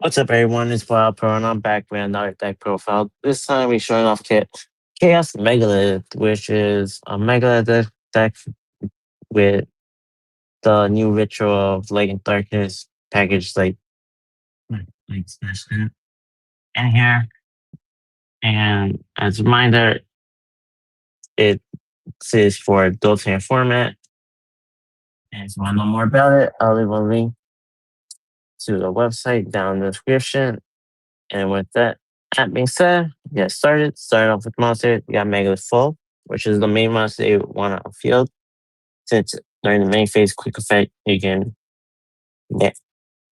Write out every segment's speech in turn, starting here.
What's up, everyone? It's Wild Pro, and I'm back with another deck profile. This time, we're showing off Chaos Megalith, which is a Megalith deck with the new Ritual of Light and Darkness package, like smashed in here. And as a reminder, it says for adult hand format. And if you want to know more about it, I'll leave a link to the website down in the description. And with that being said, get started. Starting off with monster, you got Megalith Full, which is the main monster you want on the field. Since during the main phase quick effect, you can get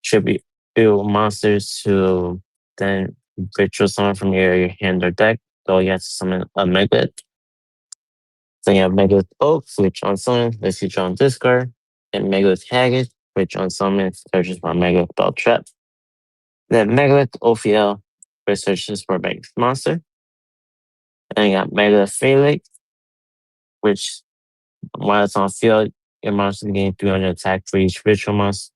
tribute monsters to then virtual summon from your hand or deck. So you have to summon a Megalith. Then you have Megalith Oak, which on summon lets you draw on discard. And Megalith Haggard, which on summon searches for Megalith Bell Trap. Then Megalith OPL, which searches for Megalith Monster. And you got Megalith Phallic, which while it's on field, your monster gain 300 attack for each ritual monster.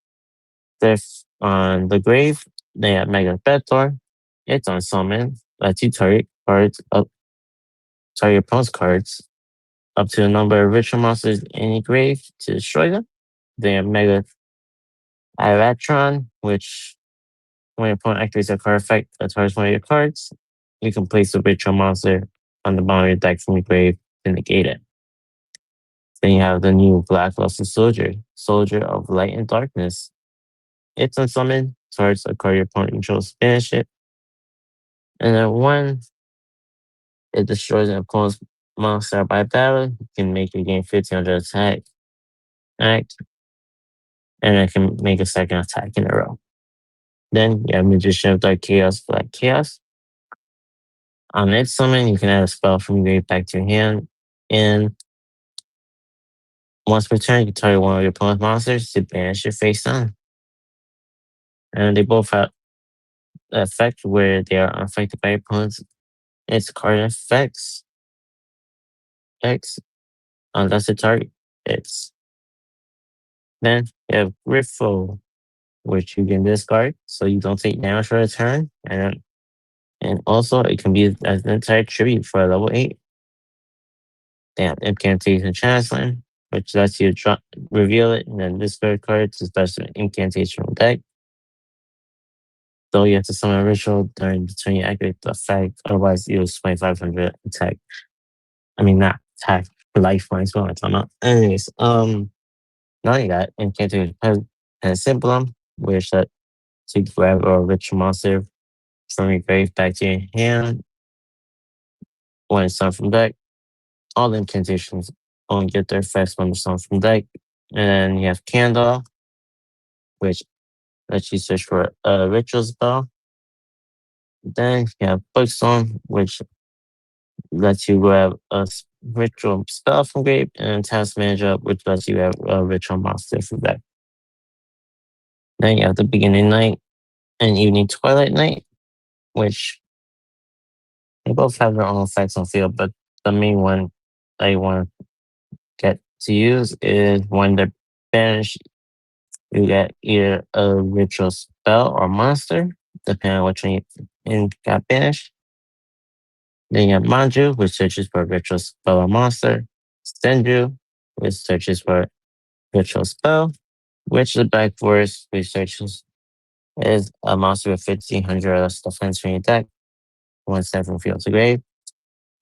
On the grave, they have Mega Betor. It's on summon. Lets you target opponent's cards up to the number of ritual monsters in your grave to destroy them. They have Mega Iratron, which when your opponent activates a card effect that targets one of your cards, you can place the ritual monster on the bottom of your deck from your grave to negate it. Then you have the new Black Luster Soldier, Soldier of Light and Darkness. It's unsummoned, targets a card your opponent controls, finish it. And then when it destroys an opponent's monster by battle, you can make it gain 1500 act, and it can make a second attack in a row. Then you have Magician of Dark Chaos, Black Chaos. On its summon, you can add a spell from your grave back to your hand. And once per turn, you can target one of your opponent's monsters to banish your face down. And they both have the effect where they are unaffected by your opponent's card effects. X unless the target hits. Then you have Griffo, which you can discard so you don't take damage for a turn. And also it can be as an entire tribute for a level 8. They have Incantation Chancellor, which lets you reveal it and then discard cards to special incantation from deck. So you have to summon a ritual during the turn you activate the effect, otherwise you lose 2500 attack. I mean not attack, life points, what am I talking about? Anyways, now you got Incantation and Symbolum, which let you grab a ritual monster from your grave back to your hand when it's summoned from deck. All the incantations only get their effects when they're summoned from deck. And then you have Candle, which lets you search for a ritual spell. Then you have Bookstone, which lets you grab a ritual spell from grave, and Task Manager, which lets you have a ritual monster from deck. Then you have the Beginning Night and Evening Twilight Night, which they both have their own effects on field, but the main one that you want to get to use is when they're banished, you get either a ritual spell or monster, depending on which one you got banished. Then you have Manju, which searches for a ritual spell or monster. Senju, which searches for ritual spell. Witch of the Black Forest, which searches is a monster with 1500 or less defense from your deck. One step from field to grave.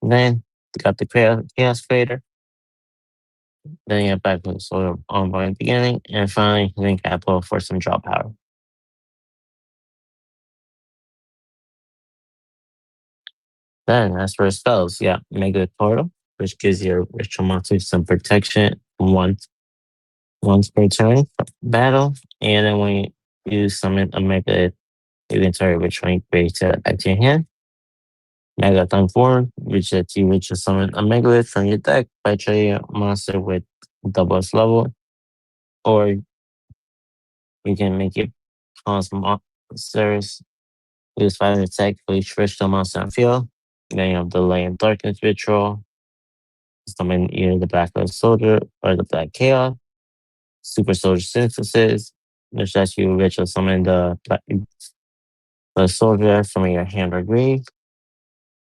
Then you got the Chaos Creator. Then you have back with sort of ongoing beginning. And finally, Link Apple for some draw power. Then as for spells, yeah, Mega Portal, which gives your ritual monster some protection once per turn battle. And then when you summon a Mega, you can target which one you create to back to your hand. Megathon form, which lets you ritual summon a Megalith from your deck by trading a monster with double its level. Or you can make it cause monsters use 5 attack for each ritual monster on field. Then you have the Light and Darkness ritual. Summon either the Black Luster Soldier or the Black Chaos. Super Soldier Synthesis, which lets you ritual summon the a soldier from your hand or grave,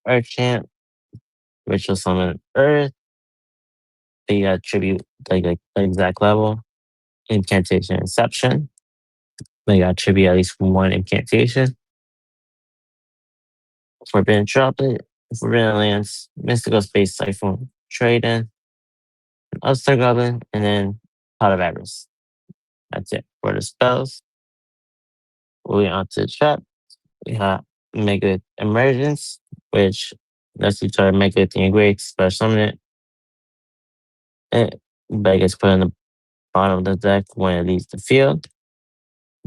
Earth Champ, Ritual Summon Earth, the tribute like the exact level, Incantation Inception, they got tribute at least one incantation, Forbidden Droplet, Forbidden Lance, Mystical Space Typhoon, Trade-in, Upstart Goblin, and then Pot of Avarice. That's it for the spells. Moving on to the trap, we have Mega Emergence, which lets you try to make it in great special summon it. But gets put in the bottom of the deck when it leaves the field.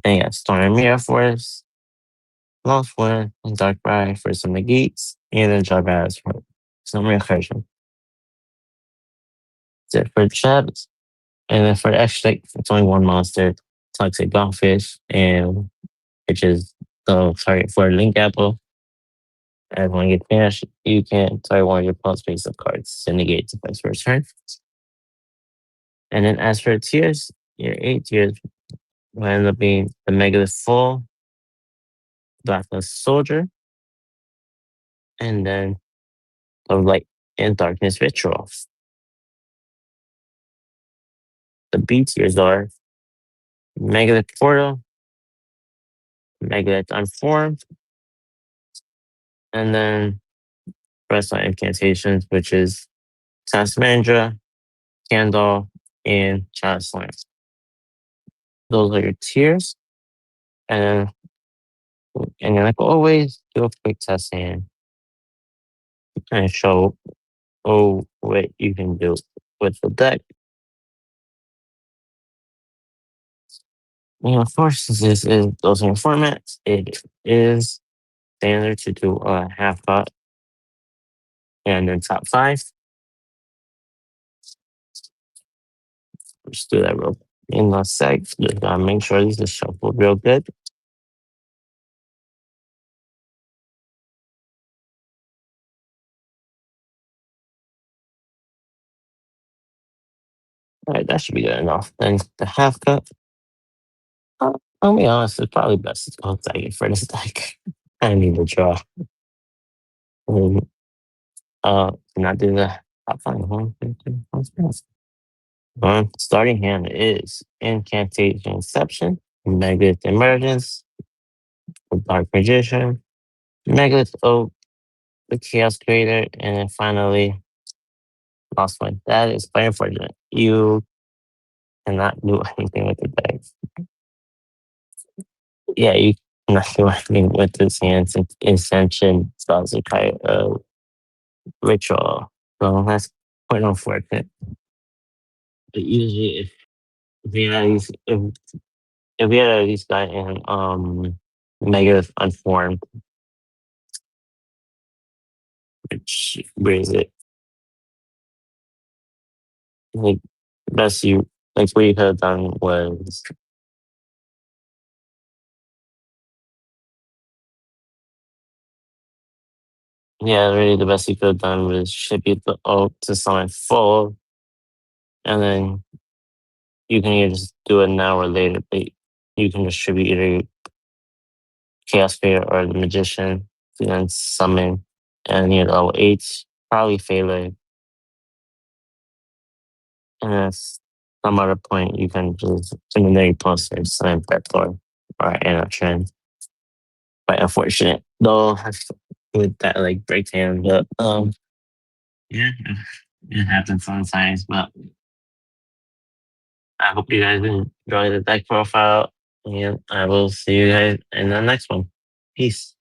Then you got Storm Mirror Force, Lost Wind, and Dark Bride for some negates, and then Dark Bride for some recursion. That's it for the traps. And then for the extra deck, it's only one monster, Toxic Goldfish, and which is the target for Link Apple. And when you get finished, you can target one of your opponent's face up cards to negate the effects for a turn. And then as for tiers, your 8 tiers will end up being the Megalith Full, Blacklist Soldier, and then the Light and Darkness Ritual. The B tiers are Megalith Portal, Megalith Unformed, and then rest on incantations, which is Tasmandra, Candle, and Chalice Lamp. Those are your tiers. And then like always, do a quick test hand and show what you can do with the deck. And of course, since this is those in formats, it is standard to do a half cut and then top five. Just do that real in a sec. Just gotta make sure these are shuffled real good. All right, that should be good enough. Then the half cut. I'll be honest, it's probably best to go second for this deck. I need to draw. Um, not do the top five. Starting hand is Incantation Inception, Megalith Emergence, the Dark Magician, Megalith Oak, the Chaos Creator, and then finally Lost One. That is quite unfortunate. You cannot do anything with the deck. Yeah, you cannot do anything with this hand since Ascension spells a kind of ritual. So that's quite unfortunate. But usually if you had these if we had these guy in Megalith Unformed, which where is it? Like best you like what you could have done was yeah, really the best you could have done was ship it the oak to summon full, and then you can either just do it now or later, but you can distribute either Chaos Spirit or the Magician to then summon and you level 8, probably Phallic. And at some other point you can just eliminate posters and Vector or Anna Trend. Quite unfortunate though with that like breakdown. But yeah, it happens sometimes. But I hope you guys enjoy the deck profile and I will see you guys in the next one. Peace.